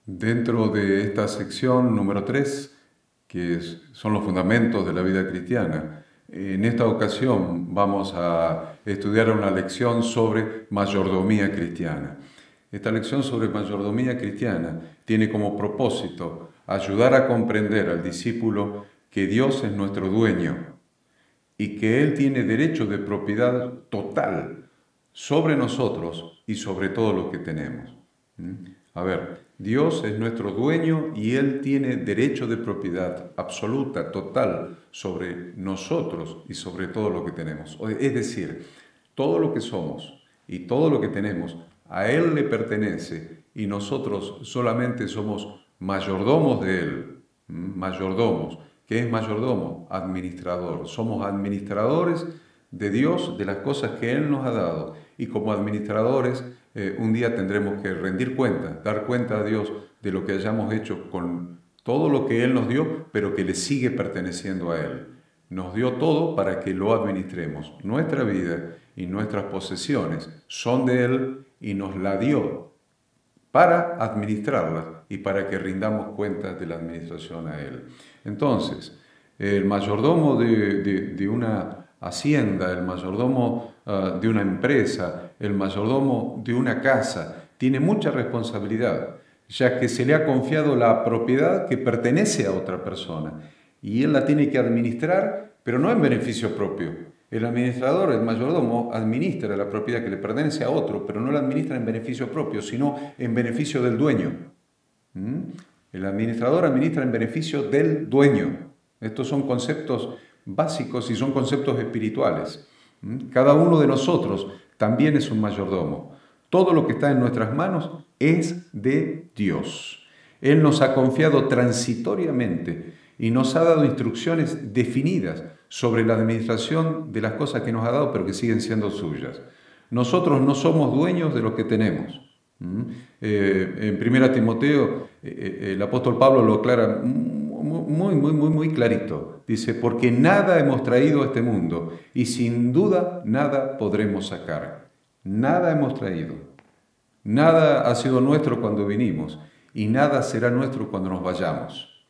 Dentro de esta sección número 3, son los fundamentos de la vida cristiana, en esta ocasión vamos a estudiar una lección sobre mayordomía cristiana. Esta lección sobre mayordomía cristiana tiene como propósito ayudar a comprender al discípulo que Dios es nuestro dueño y que Él tiene derecho de propiedad total sobre nosotros y sobre todo lo que tenemos. A ver, Dios es nuestro dueño y Él tiene derecho de propiedad absoluta, total, sobre nosotros y sobre todo lo que tenemos. Es decir, todo lo que somos y todo lo que tenemos a Él le pertenece y nosotros solamente somos mayordomos de Él. Mayordomos. ¿Qué es mayordomo? Administrador. Somos administradores de Dios, de las cosas que Él nos ha dado. Y como administradores, un día tendremos que rendir cuenta, dar cuenta a Dios de lo que hayamos hecho con todo lo que Él nos dio, pero que le sigue perteneciendo a Él. Nos dio todo para que lo administremos. Nuestra vida y nuestras posesiones son de Él y nos la dio para administrarlas y para que rindamos cuentas de la administración a Él. Entonces, el mayordomo de una hacienda, el mayordomo de una empresa, el mayordomo de una casa, tiene mucha responsabilidad, ya que se le ha confiado la propiedad que pertenece a otra persona y él la tiene que administrar, pero no en beneficio propio. El administrador, el mayordomo, administra la propiedad que le pertenece a otro, pero no la administra en beneficio propio, sino en beneficio del dueño. El administrador administra en beneficio del dueño. Estos son conceptos básicos y son conceptos espirituales. Cada uno de nosotros también es un mayordomo. Todo lo que está en nuestras manos es de Dios. Él nos ha confiado transitoriamente y nos ha dado instrucciones definidas sobre la administración de las cosas que nos ha dado, pero que siguen siendo suyas. Nosotros no somos dueños de lo que tenemos. En 1 Timoteo, el apóstol Pablo lo aclara muy clarito. Dice, porque nada hemos traído a este mundo y sin duda nada podremos sacar. Nada hemos traído. Nada ha sido nuestro cuando vinimos y nada será nuestro cuando nos vayamos.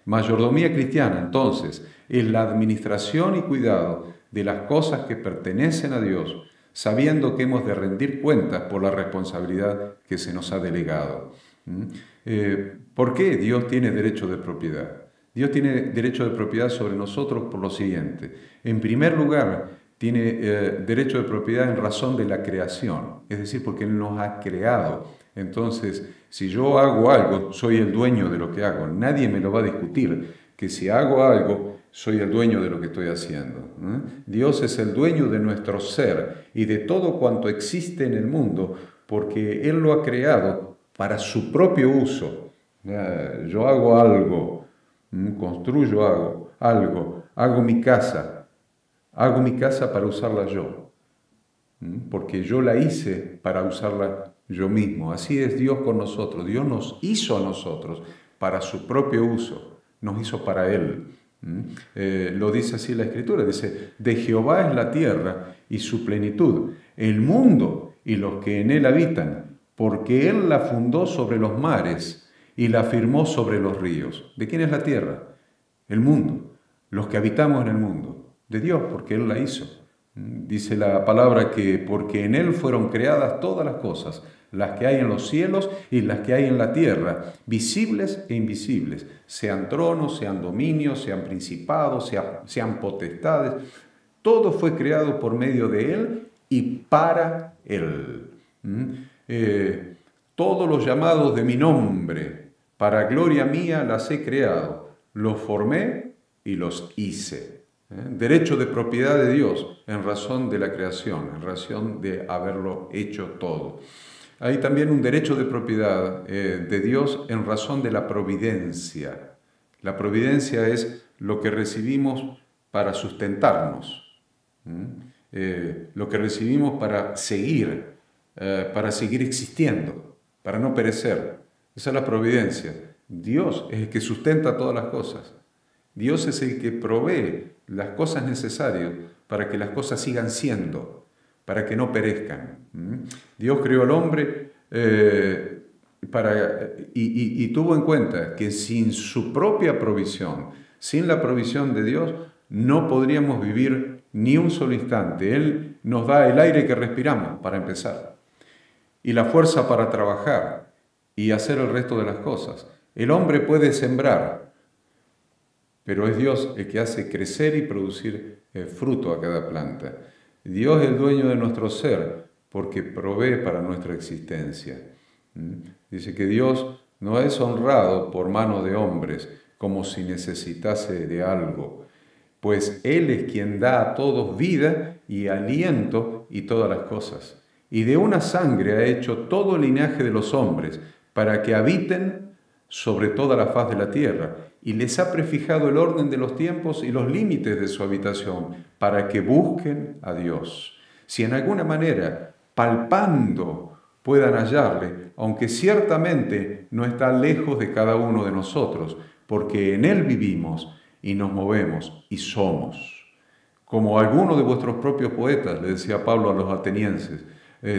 Mayordomía cristiana, entonces, es la administración y cuidado de las cosas que pertenecen a Dios, sabiendo que hemos de rendir cuentas por la responsabilidad que se nos ha delegado. ¿Por qué Dios tiene derecho de propiedad? Dios tiene derecho de propiedad sobre nosotros por lo siguiente. En primer lugar, tiene derecho de propiedad en razón de la creación, es decir, porque Él nos ha creado. Entonces, si yo hago algo, soy el dueño de lo que hago. Nadie me lo va a discutir, que si hago algo, soy el dueño de lo que estoy haciendo. Dios es el dueño de nuestro ser y de todo cuanto existe en el mundo, porque Él lo ha creado para su propio uso. Yo hago algo, construyo algo, hago mi casa para usarla yo, porque yo la hice para usarla yo mismo. Así es Dios con nosotros. Dios nos hizo a nosotros para su propio uso, nos hizo para Él. Lo dice así la Escritura, dice, de Jehová es la tierra y su plenitud, el mundo y los que en él habitan, porque Él la fundó sobre los mares y la firmó sobre los ríos. ¿De quién es la tierra? El mundo, los que habitamos en el mundo. De Dios, porque Él la hizo. Dice la palabra que porque en Él fueron creadas todas las cosas, las que hay en los cielos y las que hay en la tierra, visibles e invisibles, sean tronos, sean dominios, sean principados, sean potestades. Todo fue creado por medio de Él y para Él. Todos los llamados de mi nombre, para gloria mía las he creado, los formé y los hice. Derecho de propiedad de Dios en razón de la creación, en razón de haberlo hecho todo. Hay también un derecho de propiedad de Dios en razón de la providencia. La providencia es lo que recibimos para sustentarnos, lo que recibimos para seguir existiendo, para no perecer. Esa es la providencia. Dios es el que sustenta todas las cosas. Dios es el que provee las cosas necesarias para que las cosas sigan siendo, para que no perezcan. Dios creó al hombre y tuvo en cuenta que sin su propia provisión, sin la provisión de Dios, no podríamos vivir ni un solo instante. Él nos da el aire que respiramos, para empezar, y la fuerza para trabajar y hacer el resto de las cosas. El hombre puede sembrar, pero es Dios el que hace crecer y producir fruto a cada planta. Dios es el dueño de nuestro ser porque provee para nuestra existencia. Dice que Dios no es honrado por mano de hombres como si necesitase de algo, pues Él es quien da a todos vida y aliento y todas las cosas. Y de una sangre ha hecho todo el linaje de los hombres para que habiten sobre toda la faz de la tierra, y les ha prefijado el orden de los tiempos y los límites de su habitación, para que busquen a Dios. Si en alguna manera, palpando, puedan hallarle, aunque ciertamente no está lejos de cada uno de nosotros, porque en Él vivimos y nos movemos y somos. Como algunos de vuestros propios poetas, le decía Pablo a los atenienses,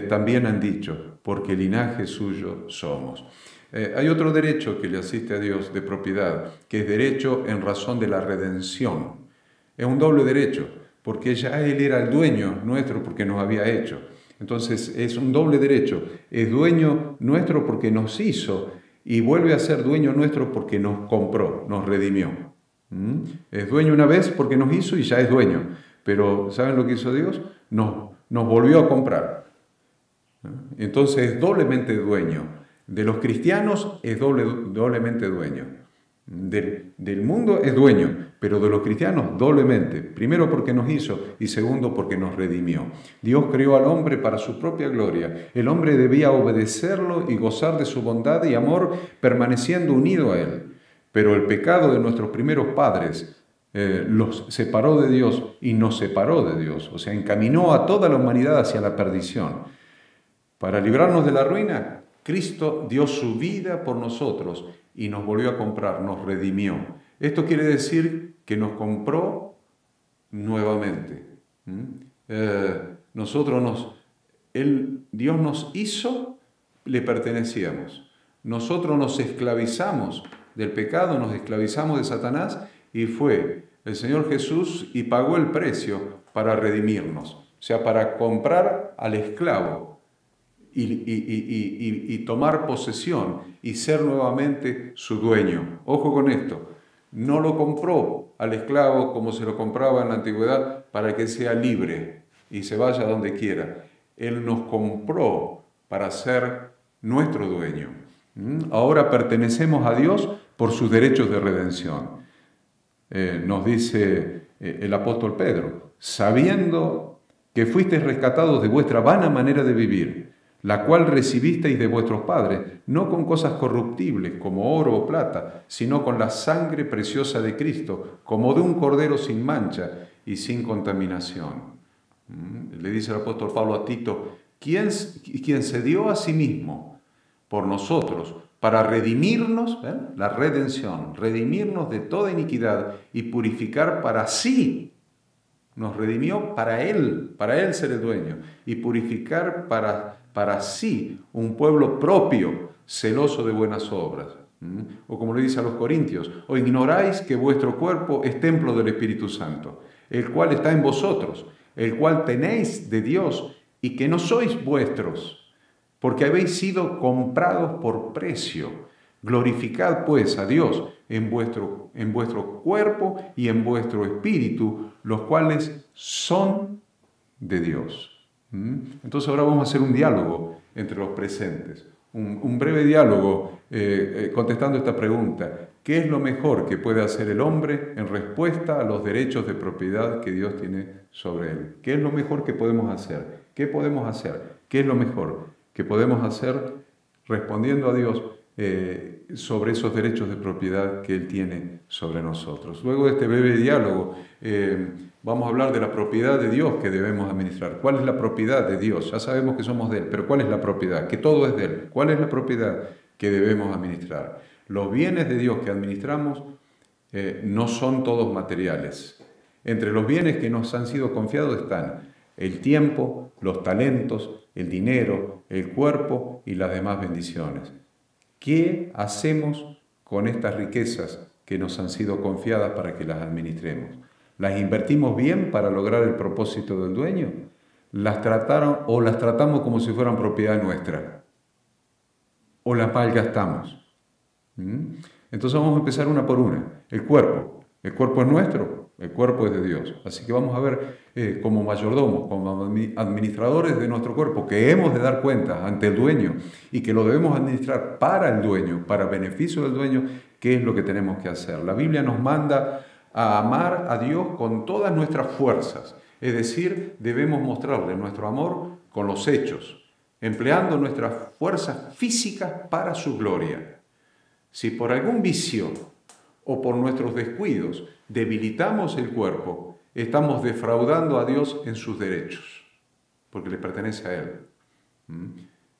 también han dicho, porque linaje suyo somos. Hay otro derecho que le asiste a Dios de propiedad, que es derecho en razón de la redención. Es un doble derecho, porque ya Él era el dueño nuestro porque nos había hecho. Entonces es un doble derecho. Es dueño nuestro porque nos hizo y vuelve a ser dueño nuestro porque nos compró, nos redimió. Es dueño una vez porque nos hizo y ya es dueño. Pero ¿saben lo que hizo Dios? Nos volvió a comprar. Entonces es doblemente dueño. De los cristianos es doblemente dueño. Del mundo es dueño, pero de los cristianos doblemente. Primero porque nos hizo y segundo porque nos redimió. Dios creó al hombre para su propia gloria. El hombre debía obedecerlo y gozar de su bondad y amor permaneciendo unido a Él. Pero el pecado de nuestros primeros padres los separó de Dios y nos separó de Dios. O sea, encaminó a toda la humanidad hacia la perdición. Para librarnos de la ruina, Cristo dio su vida por nosotros y nos volvió a comprar, nos redimió. Esto quiere decir que nos compró nuevamente. Dios nos hizo, le pertenecíamos. Nosotros nos esclavizamos del pecado, nos esclavizamos de Satanás y fue el Señor Jesús y pagó el precio para redimirnos. O sea, para comprar al esclavo. Y tomar posesión y ser nuevamente su dueño. Ojo con esto, no lo compró al esclavo como se lo compraba en la antigüedad para que sea libre y se vaya donde quiera. Él nos compró para ser nuestro dueño. Ahora pertenecemos a Dios por sus derechos de redención. Nos dice el apóstol Pedro, sabiendo que fuisteis rescatados de vuestra vana manera de vivir, la cual recibisteis de vuestros padres, no con cosas corruptibles como oro o plata, sino con la sangre preciosa de Cristo, como de un cordero sin mancha y sin contaminación. Le dice el apóstol Pablo a Tito, quien se dio a sí mismo por nosotros para redimirnos, la redención, redimirnos de toda iniquidad y purificar para sí. Nos redimió para Él ser el dueño, y purificar para sí un pueblo propio, celoso de buenas obras. O como le dice a los corintios, ¿o ignoráis que vuestro cuerpo es templo del Espíritu Santo, el cual está en vosotros, el cual tenéis de Dios y que no sois vuestros, porque habéis sido comprados por precio? Glorificad pues a Dios en vuestro cuerpo y en vuestro espíritu, los cuales son de Dios. Entonces ahora vamos a hacer un diálogo entre los presentes, un breve diálogo contestando esta pregunta. ¿Qué es lo mejor que puede hacer el hombre en respuesta a los derechos de propiedad que Dios tiene sobre él? ¿Qué es lo mejor que podemos hacer? ¿Qué podemos hacer? ¿Qué es lo mejor que podemos hacer respondiendo a Dios sobre esos derechos de propiedad que Él tiene sobre nosotros? Luego de este breve diálogo, vamos a hablar de la propiedad de Dios que debemos administrar. ¿Cuál es la propiedad de Dios? Ya sabemos que somos de Él, pero ¿cuál es la propiedad? Que todo es de Él. ¿Cuál es la propiedad que debemos administrar? Los bienes de Dios que administramos no son todos materiales. Entre los bienes que nos han sido confiados están el tiempo, los talentos, el dinero, el cuerpo y las demás bendiciones. ¿Qué hacemos con estas riquezas que nos han sido confiadas para que las administremos? ¿Las invertimos bien para lograr el propósito del dueño? ¿Las tratamos como si fueran propiedad nuestra? ¿O las malgastamos? Entonces vamos a empezar una por una. El cuerpo. El cuerpo es nuestro, el cuerpo es de Dios. Así que vamos a ver como mayordomos, como administradores de nuestro cuerpo, que hemos de dar cuenta ante el dueño y que lo debemos administrar para el dueño, para beneficio del dueño, qué es lo que tenemos que hacer. La Biblia nos manda a amar a Dios con todas nuestras fuerzas. Es decir, debemos mostrarle nuestro amor con los hechos, empleando nuestras fuerzas físicas para su gloria. Si por algún vicio o por nuestros descuidos debilitamos el cuerpo, estamos defraudando a Dios en sus derechos, porque le pertenece a Él.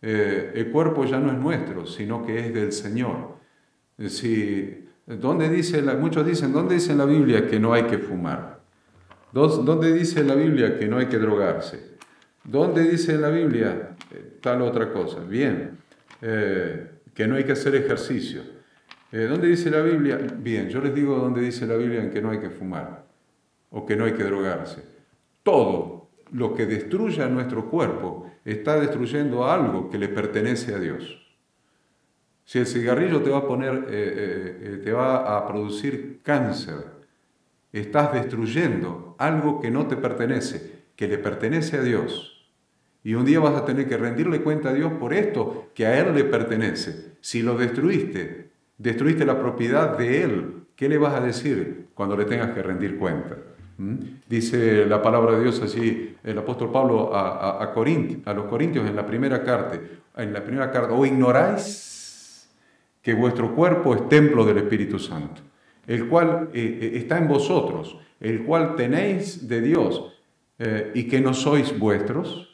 El cuerpo ya no es nuestro, sino que es del Señor. Muchos dicen, ¿dónde dice en la Biblia que no hay que fumar? ¿Dónde dice en la Biblia que no hay que drogarse? ¿Dónde dice en la Biblia tal otra cosa? Bien, que no hay que hacer ejercicio. ¿Dónde dice la Biblia? Bien, yo les digo dónde dice la Biblia en que no hay que fumar o que no hay que drogarse. Todo lo que destruya nuestro cuerpo está destruyendo algo que le pertenece a Dios. Si el cigarrillo te va a producir cáncer, estás destruyendo algo que no te pertenece, que le pertenece a Dios. Y un día vas a tener que rendirle cuenta a Dios por esto que a Él le pertenece. Si lo destruiste la propiedad de Él, ¿qué le vas a decir cuando le tengas que rendir cuenta? Dice la palabra de Dios así, el apóstol Pablo a los Corintios en la primera carta, ¿o ignoráis que vuestro cuerpo es templo del Espíritu Santo, el cual está en vosotros, el cual tenéis de Dios, y que no sois vuestros?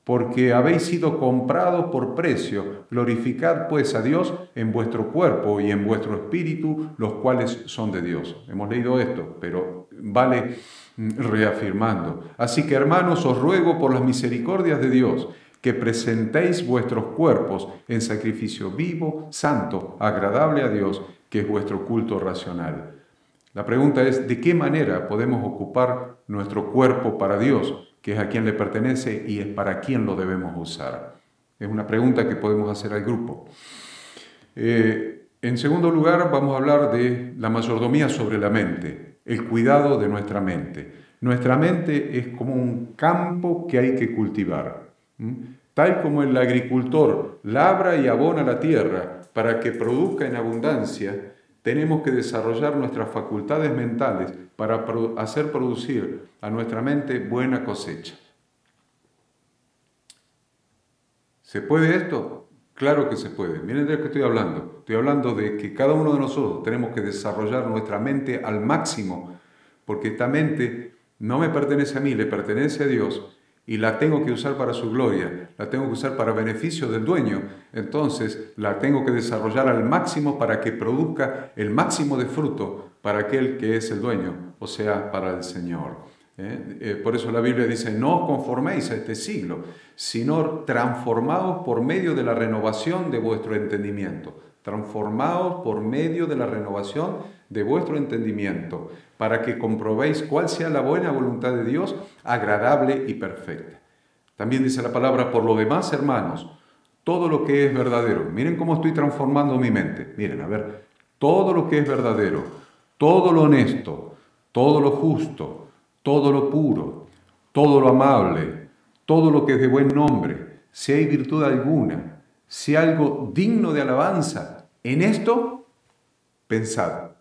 Porque habéis sido comprados por precio. Glorificad pues a Dios en vuestro cuerpo y en vuestro espíritu, los cuales son de Dios. Hemos leído esto, pero vale reafirmando. Así que, hermanos, os ruego por las misericordias de Dios que presentéis vuestros cuerpos en sacrificio vivo, santo, agradable a Dios, que es vuestro culto racional. La pregunta es, ¿de qué manera podemos ocupar nuestro cuerpo para Dios, que es a quien le pertenece y es para quien lo debemos usar? Es una pregunta que podemos hacer al grupo. En segundo lugar, vamos a hablar de la mayordomía sobre la mente, el cuidado de nuestra mente. Nuestra mente es como un campo que hay que cultivar. Tal como el agricultor labra y abona la tierra para que produzca en abundancia, tenemos que desarrollar nuestras facultades mentales para hacer producir a nuestra mente buena cosecha. ¿Se puede esto? Claro que se puede. Miren de lo que estoy hablando. Estoy hablando de que cada uno de nosotros tenemos que desarrollar nuestra mente al máximo, porque esta mente no me pertenece a mí, le pertenece a Dios, y la tengo que usar para su gloria, la tengo que usar para beneficio del dueño. Entonces la tengo que desarrollar al máximo para que produzca el máximo de fruto para aquel que es el dueño, o sea, para el Señor. Por eso la Biblia dice, no os conforméis a este siglo, sino transformaos por medio de la renovación de vuestro entendimiento. Transformaos por medio de la renovación de vuestro entendimiento, para que comprobéis cuál sea la buena voluntad de Dios, agradable y perfecta. También dice la palabra, por lo demás, hermanos, todo lo que es verdadero. Miren cómo estoy transformando mi mente. Miren, a ver, todo lo que es verdadero, todo lo honesto, todo lo justo, todo lo puro, todo lo amable, todo lo que es de buen nombre, si hay virtud alguna, si hay algo digno de alabanza, en esto pensad.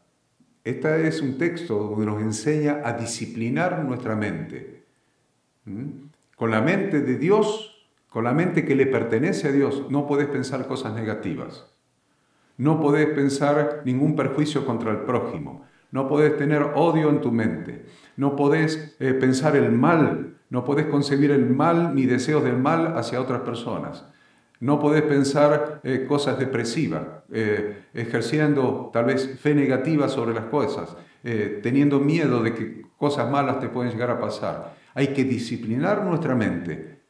Este es un texto donde nos enseña a disciplinar nuestra mente. Con la mente de Dios, con la mente que le pertenece a Dios, no podés pensar cosas negativas. No podés pensar ningún perjuicio contra el prójimo. No podés tener odio en tu mente. No podés pensar el mal. No podés concebir el mal ni deseos del mal hacia otras personas. No podés pensar cosas depresivas, ejerciendo tal vez fe negativa sobre las cosas, teniendo miedo de que cosas malas te pueden llegar a pasar. Hay que disciplinar nuestra mente.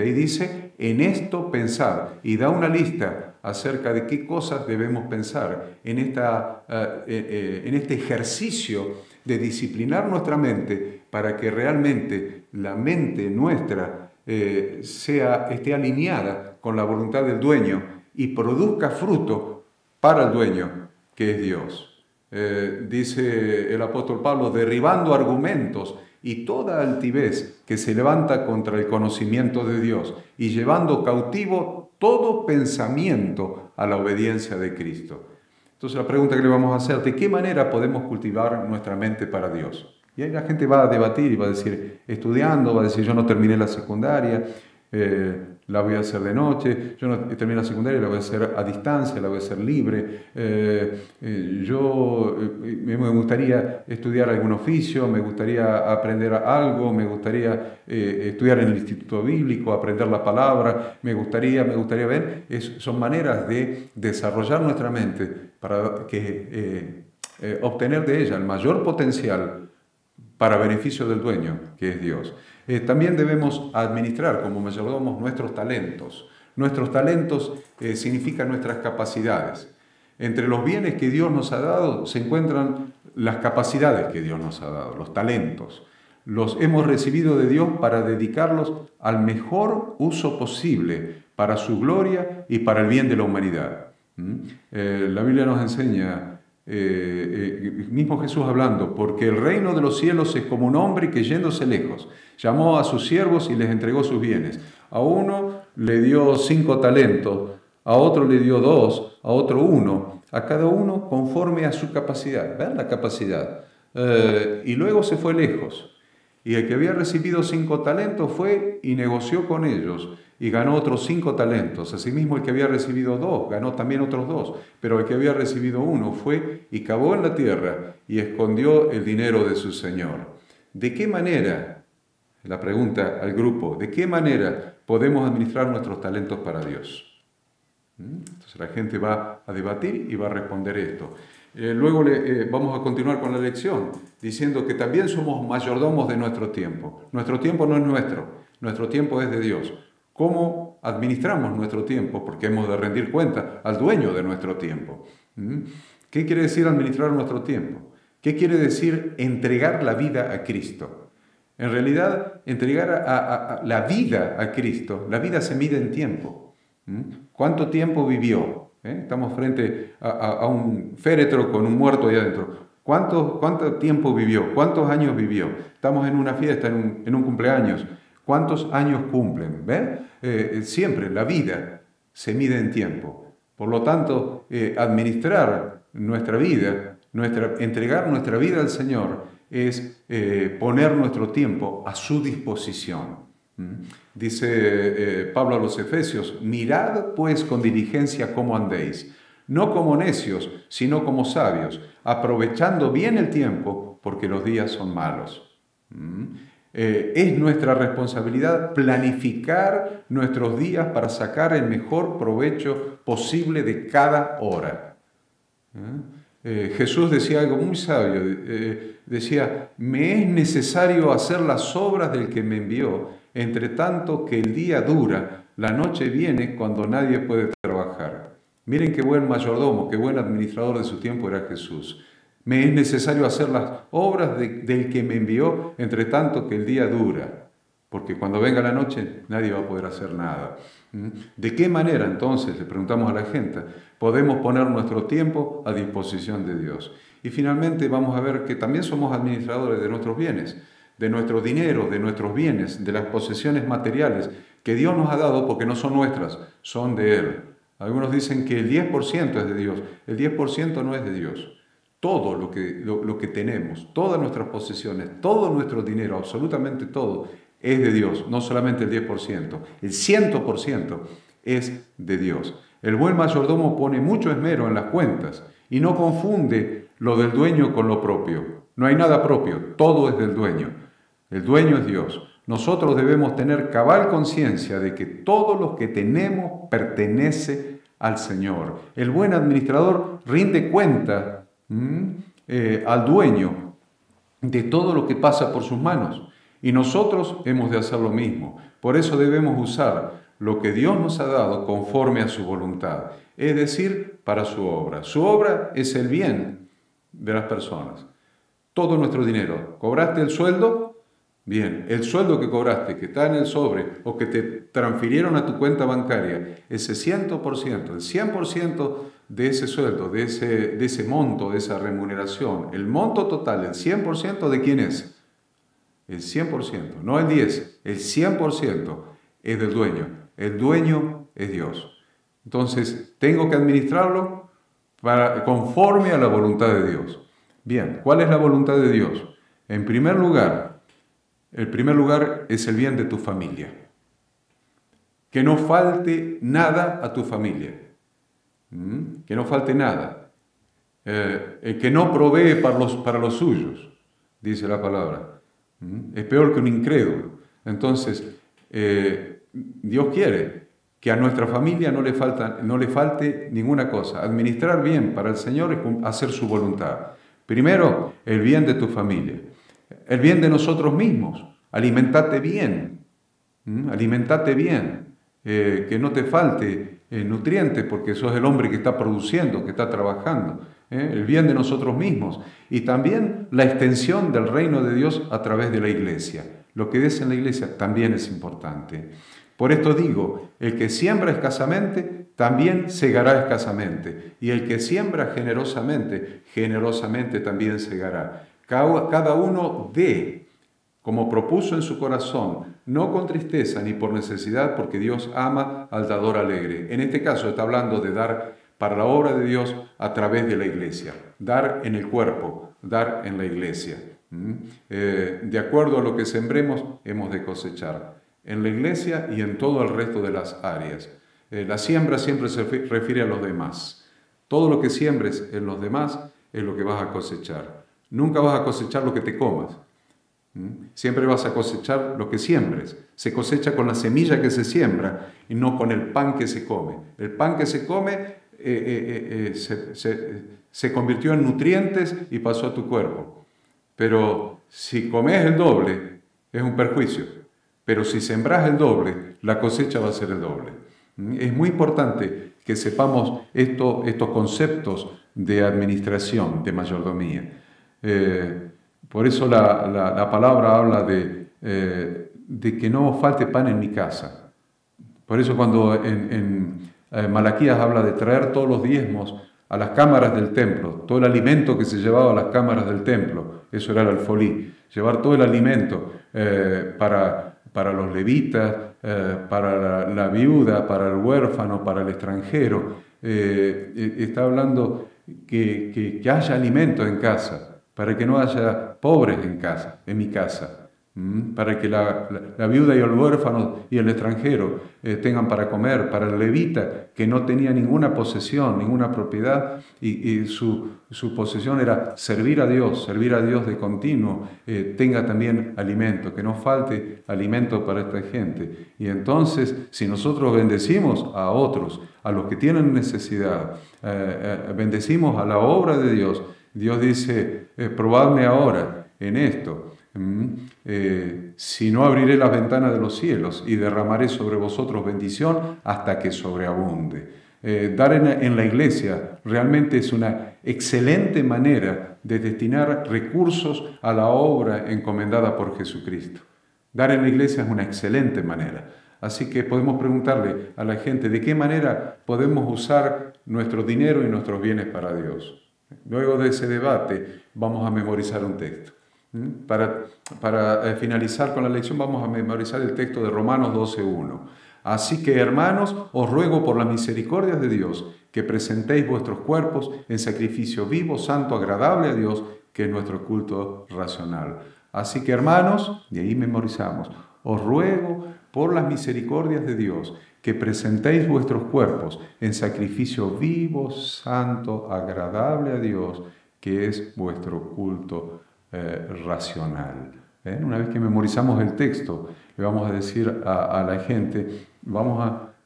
Ahí dice, en esto pensar, y da una lista acerca de qué cosas debemos pensar en este ejercicio de disciplinar nuestra mente para que realmente la mente nuestra esté alineada con la voluntad del dueño y produzca fruto para el dueño, que es Dios. Dice el apóstol Pablo, derribando argumentos y toda altivez que se levanta contra el conocimiento de Dios y llevando cautivo todo pensamiento a la obediencia de Cristo. Entonces la pregunta que le vamos a hacer, ¿de qué manera podemos cultivar nuestra mente para Dios? Y ahí la gente va a debatir y va a decir, estudiando, va a decir, yo no terminé la secundaria, la voy a hacer de noche, yo no terminé la secundaria, la voy a hacer a distancia, la voy a hacer libre, me gustaría estudiar algún oficio, me gustaría aprender algo, me gustaría estudiar en el Instituto Bíblico, aprender la palabra, me gustaría ver, son maneras de desarrollar nuestra mente para obtener de ella el mayor potencial para beneficio del dueño, que es Dios. También debemos administrar como mayordomos nuestros talentos. Nuestros talentos significan nuestras capacidades. Entre los bienes que Dios nos ha dado se encuentran las capacidades que Dios nos ha dado, los talentos. Los hemos recibido de Dios para dedicarlos al mejor uso posible para su gloria y para el bien de la humanidad. La Biblia nos enseña, mismo Jesús hablando, porque el reino de los cielos es como un hombre que yéndose lejos, llamó a sus siervos y les entregó sus bienes. A uno le dio 5 talentos, a otro le dio 2, a otro 1, a cada uno conforme a su capacidad. ¿Ven la capacidad? Y luego se fue lejos. Y el que había recibido 5 talentos fue y negoció con ellos y ganó otros 5 talentos. Asimismo, el que había recibido 2 ganó también otros 2. Pero el que había recibido 1 fue y cavó en la tierra y escondió el dinero de su señor. ¿De qué manera? La pregunta al grupo, ¿de qué manera podemos administrar nuestros talentos para Dios? Entonces la gente va a debatir y va a responder esto. Luego vamos a continuar con la lección, diciendo que también somos mayordomos de nuestro tiempo. Nuestro tiempo no es nuestro tiempo es de Dios. ¿Cómo administramos nuestro tiempo? Porque hemos de rendir cuenta al dueño de nuestro tiempo. ¿Qué quiere decir administrar nuestro tiempo? ¿Qué quiere decir entregar la vida a Cristo? En realidad, entregar la vida a Cristo, la vida se mide en tiempo. ¿Cuánto tiempo vivió? Estamos frente a un féretro con un muerto ahí adentro. ¿Cuánto tiempo vivió? ¿Cuántos años vivió? Estamos en una fiesta, en un cumpleaños. ¿Cuántos años cumplen? ¿Ven? Siempre la vida se mide en tiempo. Por lo tanto, administrar nuestra vida, entregar nuestra vida al Señor es poner nuestro tiempo a su disposición. Dice Pablo a los Efesios, mirad pues con diligencia cómo andéis, no como necios, sino como sabios, aprovechando bien el tiempo, porque los días son malos. Es nuestra responsabilidad planificar nuestros días para sacar el mejor provecho posible de cada hora. Jesús decía algo muy sabio, decía, me es necesario hacer las obras del que me envió, entre tanto que el día dura, la noche viene cuando nadie puede trabajar. Miren qué buen mayordomo, qué buen administrador de su tiempo era Jesús. Me es necesario hacer las obras del que me envió, entre tanto que el día dura, porque cuando venga la noche nadie va a poder hacer nada. ¿De qué manera entonces, le preguntamos a la gente, podemos poner nuestro tiempo a disposición de Dios? Y finalmente vamos a ver que también somos administradores de nuestros bienes, de nuestro dinero, de nuestros bienes, de las posesiones materiales que Dios nos ha dado porque no son nuestras, son de Él. Algunos dicen que el 10% es de Dios, el 10% no es de Dios. Todo lo que tenemos, todas nuestras posesiones, todo nuestro dinero, absolutamente todo, es de Dios, no solamente el 10%, el 100% es de Dios. El buen mayordomo pone mucho esmero en las cuentas y no confunde lo del dueño con lo propio. No hay nada propio, todo es del dueño. El dueño es Dios. Nosotros debemos tener cabal conciencia de que todo lo que tenemos pertenece al Señor. El buen administrador rinde cuenta al dueño de todo lo que pasa por sus manos. Y nosotros hemos de hacer lo mismo. Por eso debemos usar lo que Dios nos ha dado conforme a su voluntad. es decir, para su obra. Su obra es el bien de las personas. Todo nuestro dinero. ¿Cobraste el sueldo? Bien, el sueldo que cobraste, que está en el sobre, o que te transfirieron a tu cuenta bancaria, ese 100%, el 100% de ese sueldo, de ese monto, de esa remuneración, el monto total, el 100%, ¿de quién es? El 100%, no el 10%, el 100% es del dueño. El dueño es Dios. Entonces, tengo que administrarlo conforme a la voluntad de Dios. Bien, ¿cuál es la voluntad de Dios? En primer lugar, el primer lugar es el bien de tu familia. Que no falte nada a tu familia. Que no falte nada. El que no provee para los suyos, dice la palabra. Es peor que un incrédulo. Entonces, Dios quiere que a nuestra familia no le falte ninguna cosa. Administrar bien para el Señor es hacer su voluntad. Primero, el bien de tu familia. El bien de nosotros mismos. Alimentate bien. Alimentate bien. Que no te falte nutrientes porque sos el hombre que está produciendo, que está trabajando. El bien de nosotros mismos. Y también la extensión del reino de Dios a través de la iglesia. Lo que des en la iglesia también es importante. Por esto digo, el que siembra escasamente, también segará escasamente. Y el que siembra generosamente, generosamente también segará. Cada uno dé, como propuso en su corazón, no con tristeza ni por necesidad, porque Dios ama al dador alegre. En este caso está hablando de dar para la obra de Dios a través de la iglesia. Dar en el cuerpo, dar en la iglesia. De acuerdo a lo que sembremos, hemos de cosechar. En la iglesia y en todo el resto de las áreas. La siembra siempre se refiere a los demás. Todo lo que siembres en los demás es lo que vas a cosechar. Nunca vas a cosechar lo que te comas. Siempre vas a cosechar lo que siembres. Se cosecha con la semilla que se siembra y no con el pan que se come. El pan que se come se convirtió en nutrientes y pasó a tu cuerpo. Pero si comes el doble, es un perjuicio. Pero si sembrás el doble, la cosecha va a ser el doble. Es muy importante que sepamos estos conceptos de administración, de mayordomía. Por eso la palabra habla de que no falte pan en mi casa. Por eso cuando en Malaquías habla de traer todos los diezmos a las cámaras del templo, todo el alimento que se llevaba a las cámaras del templo, eso era el alfolí, llevar todo el alimento para los levitas, para la viuda, para el huérfano, para el extranjero. Está hablando que haya alimento en casa, para que no haya pobres en casa, en mi casa, para que la viuda y el huérfano y el extranjero tengan para comer, para el levita que no tenía ninguna posesión, ninguna propiedad y su posesión era servir a Dios de continuo, tenga también alimento, que no falte alimento para esta gente. Y entonces, si nosotros bendecimos a otros, a los que tienen necesidad, bendecimos a la obra de Dios, Dios dice, probadme ahora en esto. Si no, abriré las ventanas de los cielos y derramaré sobre vosotros bendición hasta que sobreabunde. Dar en la iglesia realmente es una excelente manera de destinar recursos a la obra encomendada por Jesucristo. Dar en la iglesia es una excelente manera. Así que podemos preguntarle a la gente de qué manera podemos usar nuestro dinero y nuestros bienes para Dios. Luego de ese debate vamos a memorizar un texto. Para finalizar con la lección vamos a memorizar el texto de Romanos 12:1. Así que, hermanos, os ruego por las misericordias de Dios que presentéis vuestros cuerpos en sacrificio vivo, santo, agradable a Dios, que es nuestro culto racional. Así que, hermanos, y ahí memorizamos, os ruego por las misericordias de Dios que presentéis vuestros cuerpos en sacrificio vivo, santo, agradable a Dios, que es vuestro culto racional. Una vez que memorizamos el texto, le vamos a decir a la gente,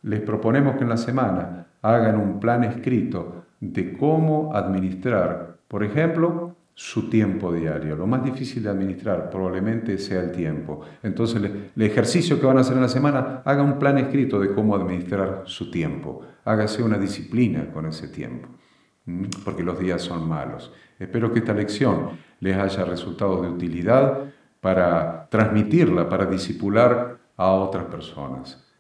les proponemos que en la semana hagan un plan escrito de cómo administrar, por ejemplo, su tiempo diario. Lo más difícil de administrar probablemente sea el tiempo. Entonces, el ejercicio que van a hacer en la semana, haga un plan escrito de cómo administrar su tiempo. Hágase una disciplina con ese tiempo, porque los días son malos. Espero que esta lección les haya resultado de utilidad para transmitirla, para discipular a otras personas.